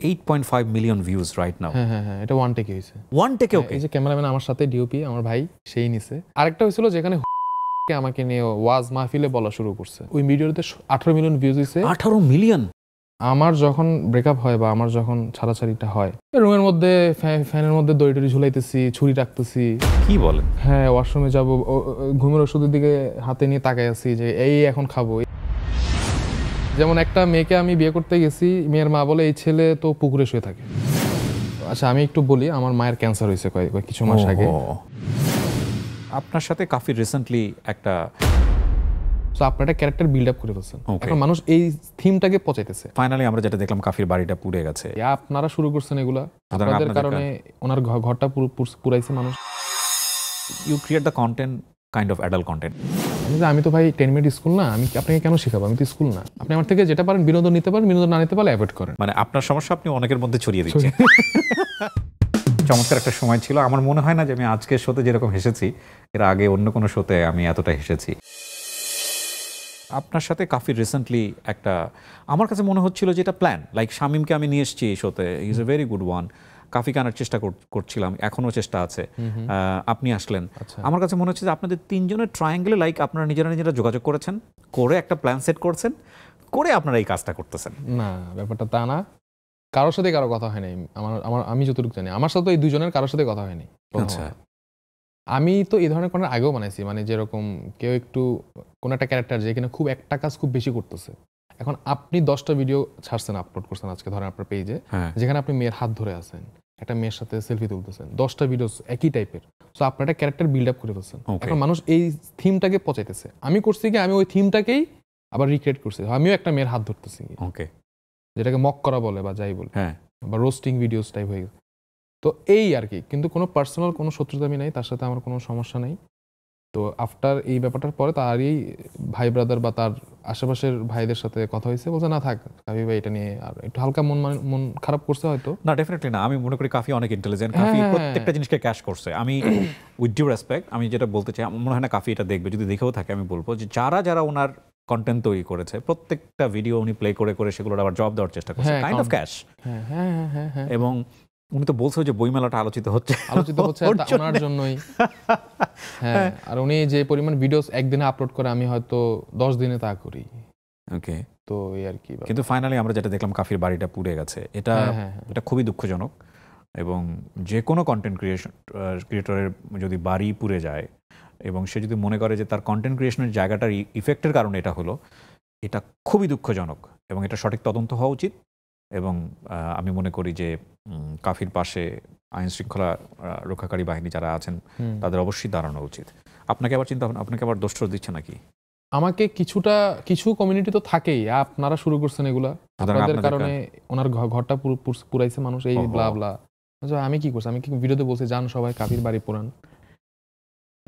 8.5 million views right now. হ্যাঁ, এটা one টেকে হয়েছে। ওয়ান টেকে? ওকে, এই যে ক্যামেরাম্যান আমার সাথে ডিওপি আমার ভাই সেই নিছে। আরেকটা হয়েছিল যেখানে আমাকে নিয়ে ওয়াজ মাহফিলে বলা শুরু করছে। ওই ভিডিওতে 18 মিলিয়ন ভিউজ হয়েছে। 18 মিলিয়ন? আমার যখন ব্রেকআপ হয় বা আমার যখন ছাড়াছাড়িটা হয়, রুমের মধ্যে ফ্যানের মধ্যে দড়ি টড়ি ঝুলাইতেছি, ছুরি রাখতেছি। কি বলেন? হ্যাঁ, ওয়াশরুমে যাবো, ঘুমের ওষুধের দিকে হাতে নিয়ে তাকাই আছি যে এই এখন খাবো। যেমন একটা মেয়েকে আমি বিয়ে করতে গেছি, মেয়ের মা বলে এই ছেলে তো পুকুরে শুয়ে থাকে। আচ্ছা আমি একটু বলি, আমার মায়ের ক্যান্সার হয়েছে কিছু মাস আগে। আপনার সাথে কাফি রিসেন্টলি একটা আপনার একটা ক্যারেক্টার বিল্ড আপ করে ফেলছেন, এখন মানুষ এই থিমটাকে পচাইতেছে। ফাইনালি আমরা যেটা দেখলাম, কাফির বাড়িটা পুড়ে গেছে। আপনারা শুরু করছেন এগুলা, আপনাদের কারণে ওনার ঘরটা পুরাইছে মানুষ। You create the content, kind of adult content. আমি তো ভাই 10 মিনিট স্কুল না, আমি আপনাকে কেন শেখাবো? আমি তো স্কুল না। আপনি আমার থেকে যেটা পারেন বিনোদন নিতে পারেন, বিনোদন না নিতে পারলে অ্যাভয়েড করেন। মানে আপনার সমস্যা আপনি অনেকের মধ্যে ছড়িয়ে দিচ্ছেন। চমৎকার একটা সময় ছিল। আমার মনে হয় না যে আমি আজকের শোতে যেরকম হেসেছি, এর আগে অন্য কোনো শোতে আমি এতটা হেসেছি। আপনার সাথে কাফি রিসেন্টলি একটা, আমার কাছে মনে হচ্ছিল যে এটা প্ল্যান, লাইক শামিমকে আমি নিয়ে এসেছি এই শোতে, is a very good one. কাফিকে আনার চেষ্টা করছিলাম, এখনও চেষ্টা আছে। আপনি আসলেন, আমার কাছে মনে হচ্ছে যে আপনাদের তিনজনের ট্রায়াঙ্গেলে লাইক আপনারা নিজেরা যোগাযোগ করেছেন, করে একটা প্ল্যান সেট করছেন, করে আপনারা এই কাজটা করতেছেন। না, ব্যাপারটা তা না। কারোর সাথে কারো কথা হয় নাই। আমি যতটুকু জানি আমার সাথে এই দুজনের কারোর সাথে কথা হয়নি। আচ্ছা, আমি তো এই ধরনের কন্টেন্ট আগেও বানাইছি, মানে যেরকম কেউ একটু কোন একটা ক্যারেক্টার যেখানে খুব একটা কাজ খুব বেশি করতেছে। এখন আপনি 10টা ভিডিও ছাড়ছেন, আপলোড করছেন আজকে ধরেন আপনার পেজে, যেখানে আপনি মেয়ের হাত ধরে আছেন, একটা মেয়ের সাথে সেলফি তুলতেছেন, 10টা ভিডিও একই টাইপের। সো আপনার একটা ক্যারেক্টার বিল্ড আপ করে ফেলছেন। এখন মানুষ এই থিমটাকে পচাইতেছে। আমি করছি কি, আমি ওই থিমটাকেই আবার রিক্রিয়েট করছি। আমিও একটা মেয়ের হাত ধরতেছি, যেটাকে মক করা বলে বা যাই বলে, বা রোস্টিং ভিডিওস টাইপ হয়ে গেছে। তো এই আর কি, কিন্তু কোনো পার্সোনাল কোনো শত্রুতা আমি নাই, তার সাথে আমার কোনো সমস্যা নেই। তো আফটার এই ব্যাপারটার পরে তারই ভাই ব্রাদার বা তার আশেপাশের ভাইদের সাথে কথা হয়েছে, বলছে না থাক কাফি ভাই, এটা নিয়ে আর একটু হালকা মন খারাপ করছে হয়তো। না, ডেফিনেটলি না। আমি মনে করি কাফি অনেক ইন্টেলিজেন্ট, কাফি প্রত্যেকটা জিনিসকে ক্যাশ করছে। আমি উইথ ডিউ রেসপেক্ট আমি যেটা বলতে চাই, মনে হয় না কাফি এটা দেখবে। যদি দেখেও থাকে আমি বলবো যে যারা ওনার কন্টেন্ট তৈরি করেছে, প্রত্যেকটা ভিডিও উনি প্লে করে সেগুলোর আবার জব দেওয়ার চেষ্টা করছে, কাইন্ড অফ ক্যাশ। এবং উনি তো বলছে যে বইমেলাটা আলোচিত হচ্ছে ওনার জন্যই। হ্যাঁ, আর উনি যে পরিমাণ ভিডিওস একদিনে আপলোড করে, আমি হয়তো 10 দিনে তা করি। ওকে, তো এই আর কি। কিন্তু ফাইনালি আমরা যেটা দেখলাম, কাফির বাড়িটা পুড়ে গেছে। এটা খুবই দুঃখজনক। এবং যে কোনো কন্টেন্ট ক্রিয়েটরের যদি বাড়ি পুড়ে যায় এবং সে যদি মনে করে যে তার কন্টেন্ট ক্রিয়েশনের জায়গাটার ইফেক্টের কারণে এটা হলো, এটা খুবই দুঃখজনক এবং এটা সঠিক তদন্ত হওয়া উচিত। এবং আমি মনে করি যে কাফির পাশে আইন শৃঙ্খলা রক্ষাকারী বাহিনী যারা আছেন তাদের অবশ্যই দাঁড়ানো উচিত। আপনাকে আবার দোষ দিচ্ছে নাকি? আমাকে কিছু কমিউনিটি তো থাকেই, আপনারা শুরু করছেন এগুলা, আপনাদের কারণে ওনার ঘরটা পুরাইছে মানুষ, এই ব্লা ব্লা। আমি কি করছি? আমি কি ভিডিওতে বলছি যান সবাই কাফির বাড়ি পুরান?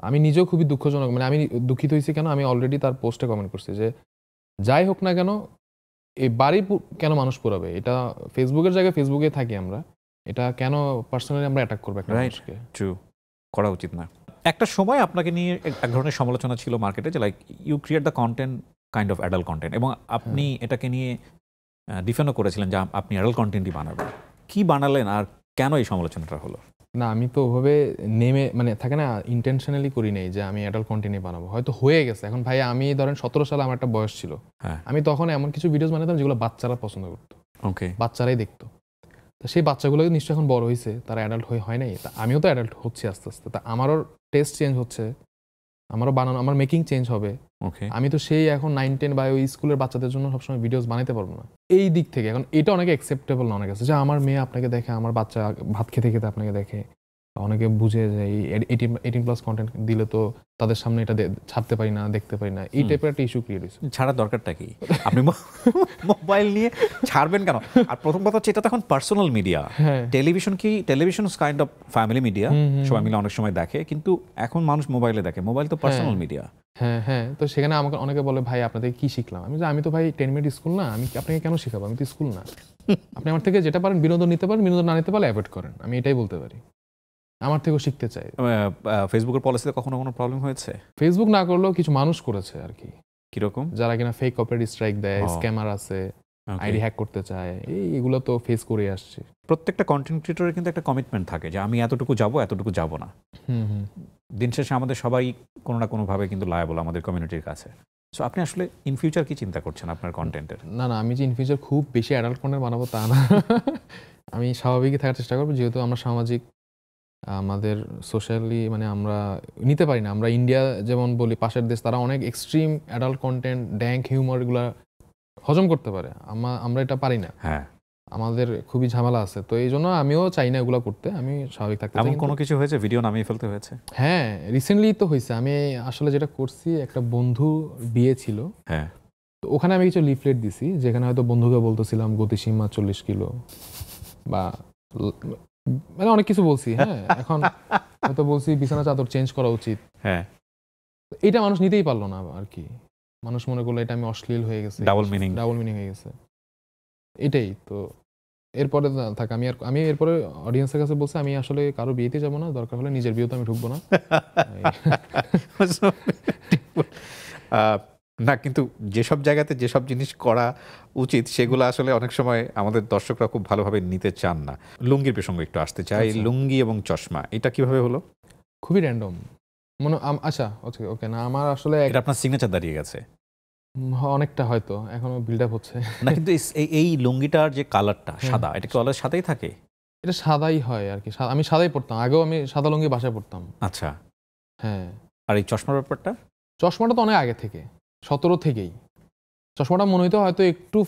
আমি নিজেও খুবই দুঃখজনক, মানে আমি দুঃখিত হয়েছি কেন, আমি অলরেডি তার পোস্টে কমেন্ট করছি যে যাই হোক না কেন, এই বাড়ি কেন মানুষ পুরাবে? এটা ফেসবুকের জায়গায় ফেসবুকে থাকি আমরা, এটা কেন পার্সোনালি আমরা অ্যাটাক করবো একটা মানুষকে? ট্রু, করা উচিত না। একটা সময় আপনাকে নিয়ে এক ধরনের সমালোচনা ছিল মার্কেটে যে like you create the content, kind of adult content, এবং আপনি এটাকে নিয়ে ডিফেন্ডও করেছিলেন যে আপনি অ্যাডাল্ট কন্টেন্টই বানাবেন। কি বানালেন আর কেন এই সমালোচনাটা হলো? না, আমি তো ওভাবে মানে থাকে না, ইন্টেনশনালি করি নাই যে আমি অ্যাডাল্ট কন্টেন্ট বানাবো, হয়তো হয়ে গেছে। এখন ভাই আমি ধরেন 17 সালে আমার একটা বয়স ছিল, আমি তখন এমন কিছু ভিডিওস বানাতাম যেগুলো বাচ্চারা পছন্দ করতো, বাচ্চারাই দেখতো। তো সেই বাচ্চাগুলো নিশ্চয়ই এখন বড় হয়েছে, তারা অ্যাডাল্ট হয় নাই। তা আমিও তো অ্যাডাল্ট হচ্ছি আস্তে আস্তে, তা আমারও টেস্ট চেঞ্জ হচ্ছে, আমারও বানানো, আমার মেকিং চেঞ্জ হবে। আমি তো সেই এখন 9-10 বা ওই স্কুলের বাচ্চাদের জন্য সবসময় ভিডিওস বানাতে পারবো না। এই দিক থেকে এখন এটা অনেকে অ্যাকসেপ্টেবল না অনেক আছে, যে আমার মেয়ে আপনাকে দেখে, আমার বাচ্চা ভাত খেতে খেতে আপনাকে দেখে। অনেকে বুঝে যে এই 18+ কন্টেন্ট দিলে তো তাদের সামনে এটা ছাড়তে পারি না, দেখতে পারি না, এই টাইপের একটা ইস্যু ক্রিয়েট হয়েছে। ছাড়ার দরকারটা কি? আপনি মোবাইল নিয়ে ছাড়বেন কেন? আর প্রথম কথা হচ্ছে এটা তো এখন personal media. Television kind of family media, সবাই মিলে অনেক সময় দেখে, কিন্তু এখন মানুষ মোবাইলে দেখে। মোবাইল তো পার্সোনাল মিডিয়া। হ্যাঁ, তো সেখানে আমাকে অনেকে বলে ভাই আপনাদের কি শিখলাম? আমি তো ভাই 10 মিনিট স্কুল না, আমি আপনাকে কেন শেখাবো? আমি তো স্কুল না। আপনি আমার থেকে যেটা পারেন বিনোদন নিতে পারেন, বিনোদন না নিতে পারলে অ্যাভয়েড করেন, আমি এটাই বলতে পারি। আমার থেকেও শিখতে চাই। ফেসবুকের পলিসিতে কখনো কোনো প্রবলেম হয়েছে? ফেসবুক না করলেও কিছু মানুষ করেছে আর কি। কিরকম? যারা কিনা ফেক কপিরাইট স্ট্রাইক দেয়, স্ক্যামার আছে, আইডি হ্যাক করতে চায়, এগুলো তো ফেস করে আসছে। প্রত্যেকটা কন্টেন্ট ক্রিয়েটরের কিন্তু একটা কমিটমেন্ট থাকে যে আমি এতটুকু যাব না। দিন শেষে আমাদের সবাই কোনো না কোনোভাবে কিন্তু লায়াবল আমাদের কমিউনিটির কাছে। সো আপনি আসলে ইন ফিউচার কি চিন্তা করছেন আপনার কন্টেন্টের? না আমি যে ইন ফিউচার খুব বেশি অ্যাডাল্ট কন্টেন্ট বানাবো তা না। আমি স্বাভাবিকই থাকার চেষ্টা করবো, যেহেতু আমরা সামাজিক, আমাদের সোশ্যালি মানে আমরা নিতে পারি না। আমরা ইন্ডিয়া যেমন বলি পাশের দেশ, তারা অনেক extreme adult content, dank humour এগুলা হজম করতে পারে, আমরা এটা পারি না। হ্যাঁ, আমাদের খুবই ঝামেলা আছে, তো এই জন্য আমিও চাই না এগুলো করতে, আমি স্বাভাবিক থাকতে চাই। এমন কোনো কিছু হয়েছে ভিডিও নামিয়ে ফেলতে হয়েছে? হ্যাঁ, রিসেন্টলি তো হয়েছে। আমি আসলে যেটা করছি, একটা বন্ধু বিয়ে ছিল, হ্যাঁ, তো ওখানে আমি কিছু লিফলেট দিছি, যেখানে হয়তো বন্ধুকে বলতেছিলাম গতিসীমা 40 কিলো বা মানে অনেক কিছু বলছি। হ্যাঁ, এখন হয়তো বলছি বিছানা চাদর চেঞ্জ করা উচিত। হ্যাঁ, এটা মানুষ নিতেই পারলো না আর কি। মানুষ মনে করলো এটা আমি অশ্লীল হয়ে গেছে, ডাবল মিনিং হয়ে গেছে, এটাই তো। এরপরে থাক, আমি এরপরে অডিয়েন্সের কাছে বলছি আমি আসলে কারো বিয়েতে যাবো না, দরকার হলে নিজের বিয়েতে আমি ঢুকবো না। না, কিন্তু যেসব জায়গাতে যেসব জিনিস করা উচিত সেগুলো আসলে অনেক সময় আমাদের দর্শকরা খুব ভালোভাবে নিতে চান না। লুঙ্গির প্রসঙ্গে একটু আসতে চাই। লুঙ্গি এবং চশমা এটা কিভাবে হলো? খুবই র্যান্ডম আচ্ছা, ওকে না, আমার আসলে এটা আপনার সিগনেচার দাঁড়িয়ে গেছে অনেকটা, হয়তো এখনো বিল্ড আপ হচ্ছে না, কিন্তু এই লুঙ্গিটার যে কালারটা সাদা, এটা কি অলওয়েজ সাদাই থাকে? এটা সাদাই হয় আর কি, আমি সাদাই পড়তাম আগেও, আমি সাদা লুঙ্গি বাসায় পড়তাম। আচ্ছা, হ্যাঁ। আর এই চশমার ব্যাপারটা? চশমাটা তো অনেক আগে থেকে, 17 থেকেই চশমাটা মনে হইতো হয়তো একটু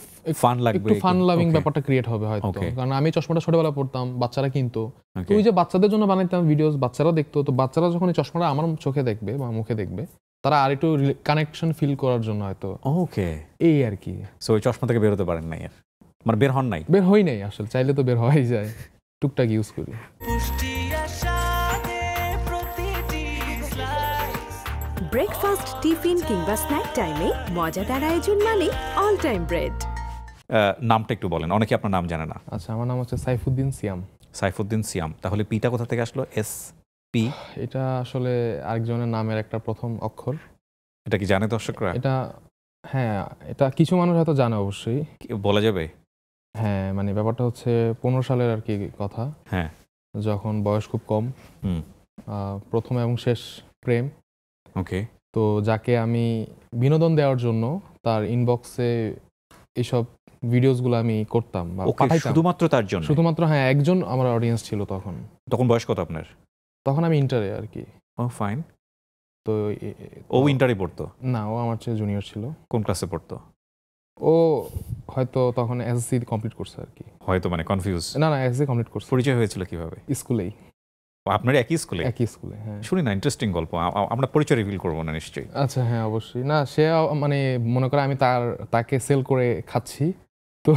ফান লাগবে, একটু ফান লাভিং ব্যাপারটা ক্রিয়েট হবে হয়তো, কারণ আমি চশমাটা ছোটবেলা পড়তাম, বাচ্চারা কিনতো, তো ওই যে বাচ্চাদের জন্য বানাইতাম ভিডিওস, বাচ্চারা দেখতো, তো বাচ্চারা যখন এই চশমাটা আমার চোখে দেখবে বা মুখে দেখবে, তারা আর একটু কানেকশন ফিল করার জন্য হয়তো। ওকে, এই আর কি। সো ওই চশমা থেকে বের হতে পারেন নাই, আর মানে বের হন নাই? বের হই নাই আসলে, চাইলে তো বের হওয়াই যায়, টুকটাক ইউজ করি। ব্রেকফাস্ট, টিফিন কিংবা স্ন্যাক টাইমে মজাদার আয়োজন মানে অল টাইম ব্রেড। নামটা একটু বলেন, অনেকে আপনার নাম জানে না। আচ্ছা, আমার নাম হচ্ছে সাইফুদ্দিন সিয়াম। সাইফুদ্দিন সিয়াম। তাহলে পিটা কোথা থেকে আসলো? S P? এটা আসলে আরেকজনের নামের একটা প্রথম অক্ষর। এটা কি জানে দর্শকরা? হ্যাঁ, এটা কিছু মানুষ হয়তো জানে, অবশ্যই বলা যাবে। হ্যাঁ, মানে ব্যাপারটা হচ্ছে 15 সালের আর কি কথা। হ্যাঁ, যখন বয়স খুব কম, প্রথম এবং শেষ প্রেম। ওকে। তো যাকে আমি বিনোদন দেওয়ার জন্য তার ইনবক্সে এইসব ভিডিওসগুলো আমি করতাম বা পাঠাইতাম, শুধুমাত্র তার জন্য? শুধুমাত্র, হ্যাঁ, একজন আমার অডিয়েন্স ছিল তখন। তখন বয়স কত আপনার? তখন আমি ইন্টারে আর কি। ও ফাইন। তো ও ইন্টারে পড়তো? না, ও আমার চেয়ে জুনিয়র ছিল। কোন ক্লাসে পড়তো? ও হয়তো তখন এসএসসি কমপ্লিট করছে আর কি। হয়তো, মানে কনফিউজ। না এসএসসি কমপ্লিট করছে। পরিচয় হয়েছিল কিভাবে? স্কুলেই। আপনার একই স্কুলে? একই স্কুলে, হ্যাঁ। শুনি না, ইন্টারেস্টিং গল্প। আমরা পরিচয় রিভিল করবো না নিশ্চয়ই? আচ্ছা, হ্যাঁ, অবশ্যই। না, সে মানে মনে করে আমি তাকে সেল করে খাচ্ছি, তো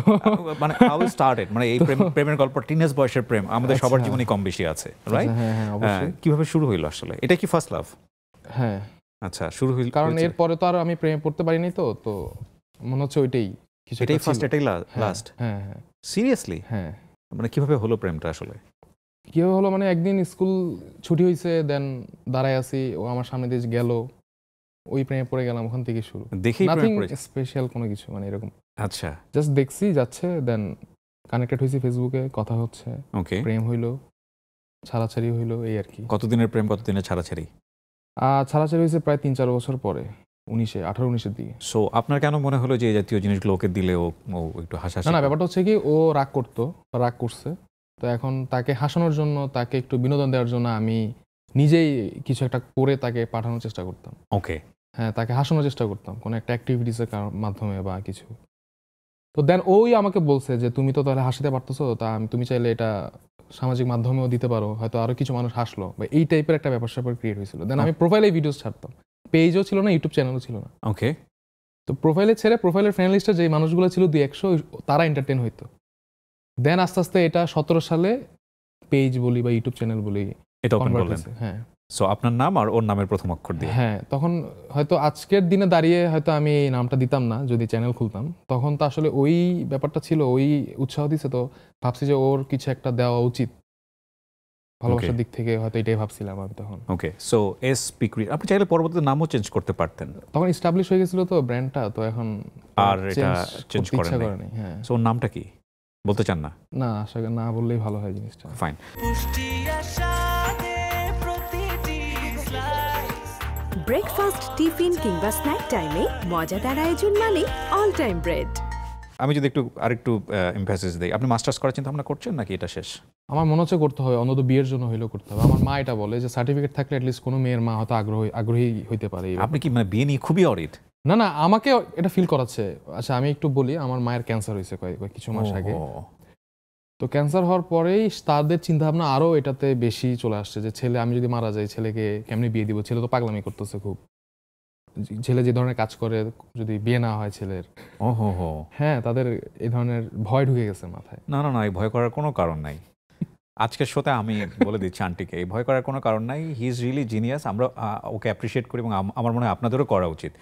মানে হাউ স্টার্টেড, মানে এই প্রেমের গল্প, টিনেজ বয়সের প্রেম আমাদের সবার জীবনে কম বেশি আছে, রাইট? হ্যাঁ, অবশ্যই। কিভাবে শুরু হইলো আসলে? এটা কি ফার্স্ট লাভ? হ্যাঁ। আচ্ছা, শুরু হইল, কারণ এরপরে তো আর আমি প্রেমে পড়তে পারিনি, তো মনে হচ্ছে ওইটাই কিছু, এটাই ফার্স্ট, এটাই লাস্ট? হ্যাঁ। সিরিয়াসলি? হ্যাঁ। মানে কিভাবে হলো প্রেমটা আসলে? কিভাবে হলো মানে, একদিন স্কুল ছুটি হয়েছে, দেন দাঁড়ায় আছি, ও আমার সামনে দিয়ে গেল, ওই প্রেমে পড়ে গেলাম, ওখান থেকে শুরু। দেখেই নাথিং স্পেশাল কোনো কিছু, মানে এরকম। আচ্ছা, জাস্ট দেখছি যাচ্ছে, দেন কানেক্টেড হয়েছি ফেসবুকে, কথা হচ্ছে, ওকে, প্রেম হইলো, ছাড়াছাড়ি হইলো, এই আর কি। কতদিনের প্রেম, কতদিনের ছাড়াছাড়ি? ছাড়াছাড়ি হয়েছে প্রায় 3-4 বছর পরে, 18-19-এর দিকে। সো আপনার কেন মনে হলো যে এই জাতীয় জিনিসগুলো ওকে দিলে ও একটু হাসাহাসি? না, ব্যাপারটা হচ্ছে কি, ও রাগ করতো, রাগ করছে, তো এখন তাকে হাসানোর জন্য, তাকে একটু বিনোদন দেওয়ার জন্য আমি নিজেই কিছু একটা করে তাকে পাঠানোর চেষ্টা করতাম। ওকে। হ্যাঁ, তাকে হাসানোর চেষ্টা করতাম কোনো একটা অ্যাক্টিভিটিসের মাধ্যমে বা কিছু। তো দেন ওই আমাকে বলছে যে তুমি তো তাহলে হাসতে পারতেছো, তুমি চাইলে এটা সামাজিক মাধ্যমেও দিতে পারো, হয়তো আরো কিছু মানুষ হাসলো, বা এই টাইপের একটা ব্যাপার স্যাপার ক্রিয়েট হয়েছিল। দেন আমি প্রোফাইলে ভিডিওস ছাড়তাম, পেজও ছিল না, ইউটিউব চ্যানেলও ছিল না। ওকে। তো প্রোফাইলে ছেড়ে প্রোফাইলের ফ্রেন্ড লিস্টে যে মানুষগুলো ছিল 200-100, তারা এন্টারটেন হইতো। দেন আস্তে আস্তে এটা 17 সালে পেজ বলি বা ইউটিউব চ্যানেল বলি, এটা ওপেন করলেন? হ্যাঁ। সো আপনার নাম আর ওর নামের প্রথম অক্ষর দিয়ে? হ্যাঁ, তখন হয়তো আজকের দিনে দাঁড়িয়ে হয়তো আমি এই নামটা দিতাম না যদি চ্যানেল খুলতাম। তখন তো আসলে ওই ব্যাপারটা ছিল, ওই উৎসাহ দিছে, তো ভাবছি যে ওর কিছু একটা দেওয়া উচিত। ভালোবাসার দিক থেকে হয়তো এটাই ভাবছিলাম আমি তখন। ওকে, সো এসপি ক্রিয়েট, আপনি চাইলে পরবর্তীতে নামও চেঞ্জ করতে পারতেন। তখন এস্টাবলিশ হয়ে গেছিল তো ব্র্যান্ডটা, তো এখন আর এটা চেঞ্জ করতে ইচ্ছা করেন করেনি। হ্যাঁ, সো ওর নামটা কি বলতে চান না? না আশা করি না বললেই ভালো হয় জিনিসটা। ফাইন। ব্রেকফাস্ট, টিফিন কিংবা স্ন্যাক টাইমে মজাদার আয়োজন মানে অল টাইম ব্রেড। আমি যদি আরেকটু এমফাসিস দেই, আপনি মাস্টার্স করার চিন্তা ভাবনা করছেন নাকি এটা শেষ? আমার মনে হচ্ছে করতে হবে, অন্তত বিয়ের জন্য হইলেও করতে হবে। আমার মা এটা বলে যে সার্টিফিকেট থাকলে অ্যাটলিস্ট কোনো মেয়ের মা হয়তো আগ্রহী হইতে পারে। আপনি কি মানে বিয়ে নিয়ে খুবই অরিড? না না, আমাকে এটা ফিল করাচ্ছে। আচ্ছা আমি একটু বলি, আমার মায়ের ক্যান্সার হয়েছে কিছু মাস আগে। তো ক্যান্সার হওয়ার পরেই তাদের চিন্তাভাবনা আরও এটাতে বেশি চলে আসছে যে ছেলে, আমি যদি মারা যাই ছেলেকে কেমনি বিয়ে দিব, ছেলে তো পাগলামি করতেছে খুব, ছেলে যে ধরনের কাজ করে যদি বিয়ে না হয় ছেলের। হ্যাঁ, তাদের এই ধরনের ভয় ঢুকে গেছে মাথায়। না না না, এই ভয় করার কোনো কারণ নাই। আজকের শোতে আমি বলে দিচ্ছি আন্টিকে, এই ভয় করার কোনো কারণ নাই। He is really genius. আমরা ওকে অ্যাপ্রিসিয়েট করি এবং আমার মনে হয় আপনাদেরও করা উচিত।